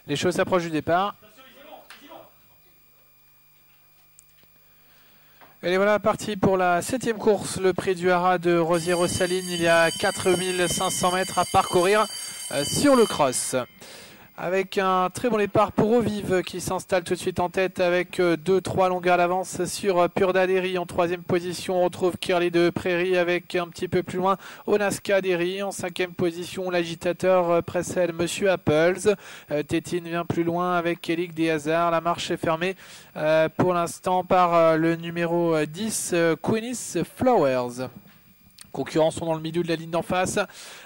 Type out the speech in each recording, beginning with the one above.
Les choses s'approchent du départ. Et voilà parti pour la 7e course, le prix du Haras de Rosières-aux-Salines. Il y a 4500 mètres à parcourir sur le cross. Avec un très bon départ pour Eaux-Vives qui s'installe tout de suite en tête avec 2-3 longueurs d'avance sur Pure d'Adéry. En 3e position, on retrouve Kirly de Prairie avec un petit peu plus loin Onaska Derry. En 5e position, l'agitateur précède Monsieur Apples. Tétine vient plus loin avec Elic des Hazards. La marche est fermée pour l'instant par le numéro 10, Queen's Flowers. Concurrents sont dans le milieu de la ligne d'en face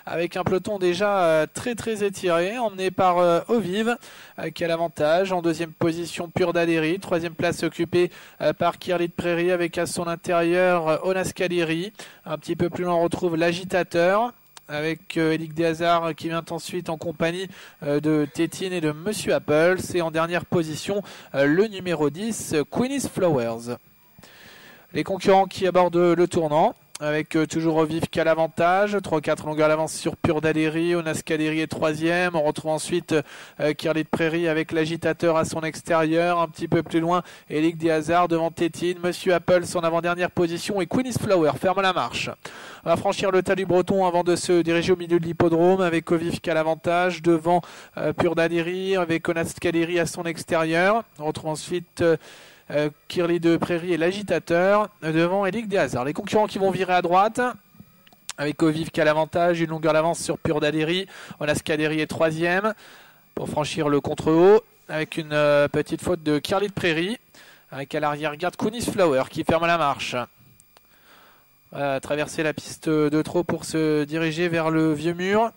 avec un peloton déjà très étiré, emmené par Eaux-Vives qui a l'avantage. En 2e position, Pure d'Adéry. 3e place occupée par Kirly de Prairie avec à son intérieur Onaska Derry. Un petit peu plus loin, on retrouve l'agitateur avec Elic des Hazards qui vient ensuite en compagnie de Tétine et de Monsieur Apples. Et en dernière position, le numéro 10, Queen's Flowers. Les concurrents qui abordent le tournant, avec toujours Eaux-Vives qui a l'avantage, 3-4 longueurs d'avance sur Pure d'Adéry. Onaska Derry est 3e. On retrouve ensuite Kirly de Prairie avec l'agitateur à son extérieur. Un petit peu plus loin, Elic des Hazards devant Tétine. Monsieur Apples en avant-dernière position et Queen's Flower ferme la marche. On va franchir le talus breton avant de se diriger au milieu de l'hippodrome avec Eaux-Vives qui a l'avantage devant Pure d'Adéry avec Onaska Derry à son extérieur. On retrouve ensuite Kirly de Prairie et l'agitateur devant Elic des Hazards. Les concurrents qui vont virer à droite avec Eaux-Vives qui a l'avantage, une longueur d'avance sur Pure d'Adéry. Onaska Derry est 3e pour franchir le contre-haut avec une petite faute de Kirly de Prairie avec à l'arrière-garde Queen's Flower qui ferme la marche. Traverser la piste de trop pour se diriger vers le vieux mur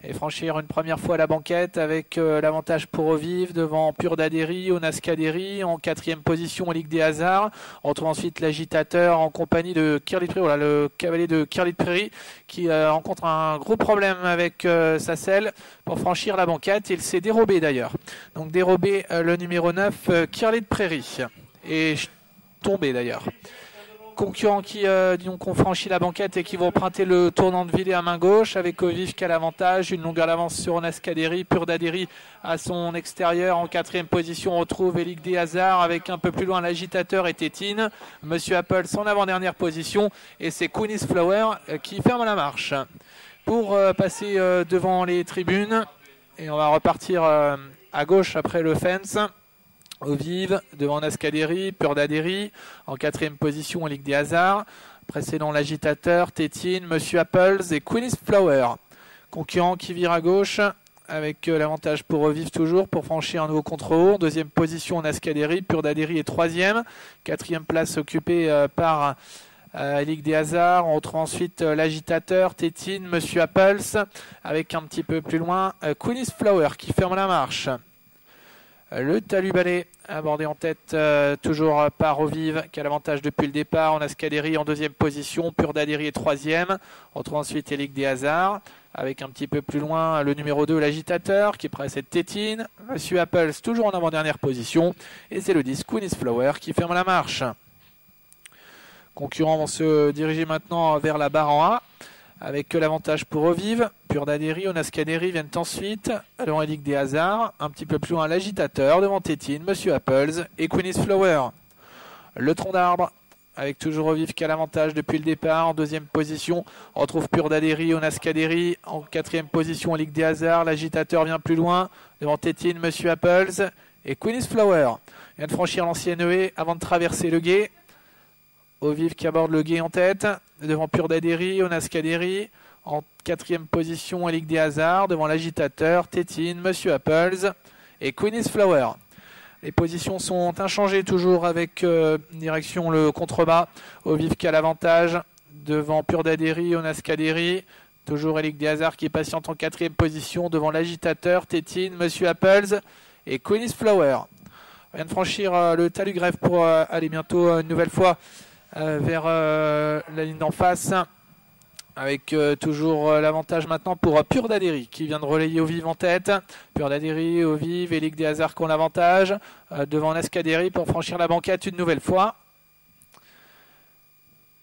et franchir une première fois la banquette avec l'avantage pour Eaux-Vives devant Pure d'Adéry, Onaska Derry. En 4e position, Elic des Hazards. On retrouve ensuite l'agitateur en compagnie de Kirly de Prairie, voilà, le cavalier de Kirly de Prairie qui rencontre un gros problème avec sa selle pour franchir la banquette. Il s'est dérobé d'ailleurs. Donc dérobé le numéro 9, Kirly de Prairie. Et tombé d'ailleurs. Concurrents qui ont franchi la banquette et qui vont emprunter le tournant de Villers à main gauche avec Eaux-Vives qui a l'avantage, une longueur d'avance sur Onaska Derry. Pure d'Adéry à son extérieur. En 4e position, on retrouve Elic des Hazards avec un peu plus loin l'agitateur et Tétine. Monsieur Apples en avant-dernière position et c'est Queen's Flower qui ferme la marche pour passer devant les tribunes. Et on va repartir à gauche après le fence. Eaux-Vives devant Onaska Derry, Pure d'Adéry. En 4e position, Elic des Hazards. Précédant l'agitateur, Tétine, Monsieur Apples et Queen's Flower. Concurrent qui vire à gauche avec l'avantage pour Eaux-Vives toujours pour franchir un nouveau contre-haut. En 2e position, Onaska Derry, Pure d'Adéry est 3e. 4e place occupée par Elic des Hazards. On retrouve ensuite l'agitateur, Tétine, Monsieur Apples avec un petit peu plus loin Queen's Flower qui ferme la marche. Le talus balai abordé en tête toujours par Eaux-Vives qui a l'avantage depuis le départ. Onaska Derry en 2e position, Pure d'Adéry est 3e. On retrouve ensuite Elic des Hazards avec un petit peu plus loin le numéro 2, l'agitateur qui précède Tétine. Monsieur Apples toujours en avant-dernière position et c'est le 10, Queen's Flower qui ferme la marche. Concurrents vont se diriger maintenant vers la barre en A avec l'avantage pour Eaux-Vives. Pure d'Adéry, Onaska Derry viennent ensuite devant Elic des Hazards. Un petit peu plus loin l'agitateur devant Tétine, Monsieur Apples et Queen's Flower. Le tronc d'arbre avec toujours Eaux-Vives qui a l'avantage depuis le départ. En 2e position, on retrouve Pure d'Adéry, Onaska Derry. En 4e position, Elic des Hazards. L'agitateur vient plus loin devant Tétine, Monsieur Apples et Queen's Flower. Il vient de franchir l'ancienne haie avant de traverser le gué. Eaux-Vives qui aborde le gué en tête, devant Pure d'Adéry, Onaska Derry. En 4e position, Elic des Hazards, devant l'agitateur, Tétine, Monsieur Apples et Queen's Flower. Les positions sont inchangées toujours avec direction le contrebas. Eaux-Vives qui a l'avantage, devant Pure d'Adéry, Onaska Derry. Toujours Elic des Hazards qui patiente en 4e position, devant l'agitateur, Tétine, Monsieur Apples et Queen's Flower. On vient de franchir le talus grève pour aller bientôt une nouvelle fois vers la ligne d'en face avec toujours l'avantage maintenant pour Pure d'Adéry qui vient de relayer Eaux-Vives en tête. Pure d'Adéry, Eaux-Vives, Elic des Hazards qui ont l'avantage devant Onaska Derry pour franchir la banquette une nouvelle fois.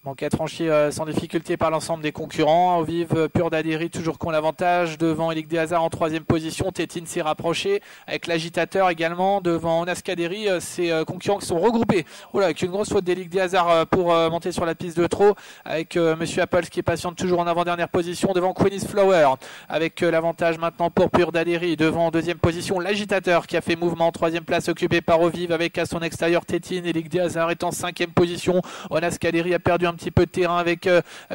Banquette franchie sans difficulté par l'ensemble des concurrents. Au vive, Pur Daderi toujours qu'on l'avantage. Devant Elic des Hazards en 3e position. Tétine s'est rapproché avec l'agitateur également. Devant Onaskaderi, ces concurrents qui sont regroupés. Oula, avec une grosse faute d'Elic des Hazards pour monter sur la piste de trop. Avec Monsieur Apples qui patiente toujours en avant-dernière position. Devant Queen's Flower. Avec l'avantage maintenant pour Pur Daderi. Devant en 2e position l'agitateur qui a fait mouvement en 3e place occupé par Au vive avec à son extérieur Tétine. Elic des Hazards est en 5e position. Onaskaderi a perdu un petit peu de terrain avec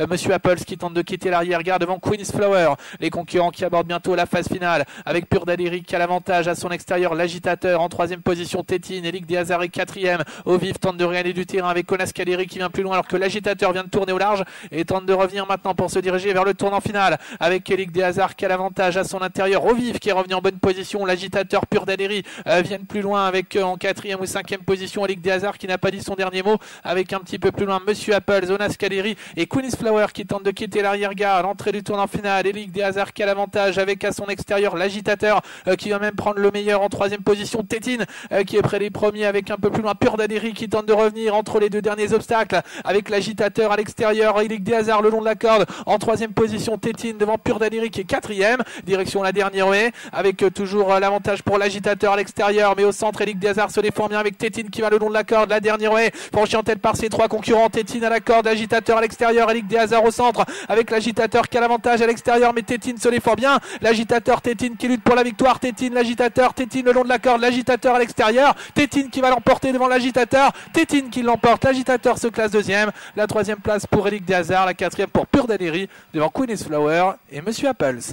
Monsieur Apples qui tente de quitter l'arrière-garde devant Queen's Flower. Les concurrents qui abordent bientôt la phase finale avec Pur Daderi qui a l'avantage à son extérieur, l'agitateur en 3e position Tétine, Elic des Hazards est 4e. Au vive tente de réaller du terrain avec Onaskaderi qui vient plus loin alors que l'agitateur vient de tourner au large et tente de revenir maintenant pour se diriger vers le tournant final avec Elic des Hazards qui a l'avantage à son intérieur. Au vive qui est revenu en bonne position, l'agitateur Pur Daderi vient plus loin avec en 4e ou 5e position Elic des Hazards qui n'a pas dit son dernier mot avec un petit peu plus loin Monsieur Apples, Onaskaderi et Queen's Flower qui tente de quitter l'arrière-garde. L'entrée du tournant final, Elic des Hazards qui a l'avantage avec à son extérieur l'agitateur qui va même prendre le meilleur en 3e position. Tétine qui est près des premiers avec un peu plus loin Pur Daderi qui tente de revenir entre les deux derniers obstacles avec l'agitateur à l'extérieur. Elic des Hazards le long de la corde en 3e position. Tétine devant Pur Daderi qui est 4e. Direction la dernière haie avec toujours l'avantage pour l'agitateur à l'extérieur, mais au centre Elic des Hazards se défend bien avec Tétine qui va le long de la corde. La dernière haie franchie en tête par ses trois concurrents. Tétine à la corde, l'agitateur à l'extérieur, Elic des Hazards au centre avec l'agitateur qui a l'avantage à l'extérieur, mais Tétine se défend bien. L'agitateur Tétine qui lutte pour la victoire. Tétine, l'agitateur, Tétine le long de la corde, l'agitateur à l'extérieur. Tétine qui va l'emporter devant l'agitateur. Tétine qui l'emporte. L'agitateur se classe 2e. La 3e place pour Elic des Hazards, la 4e pour Pur Daderi devant Queen's Flower et Monsieur Apples.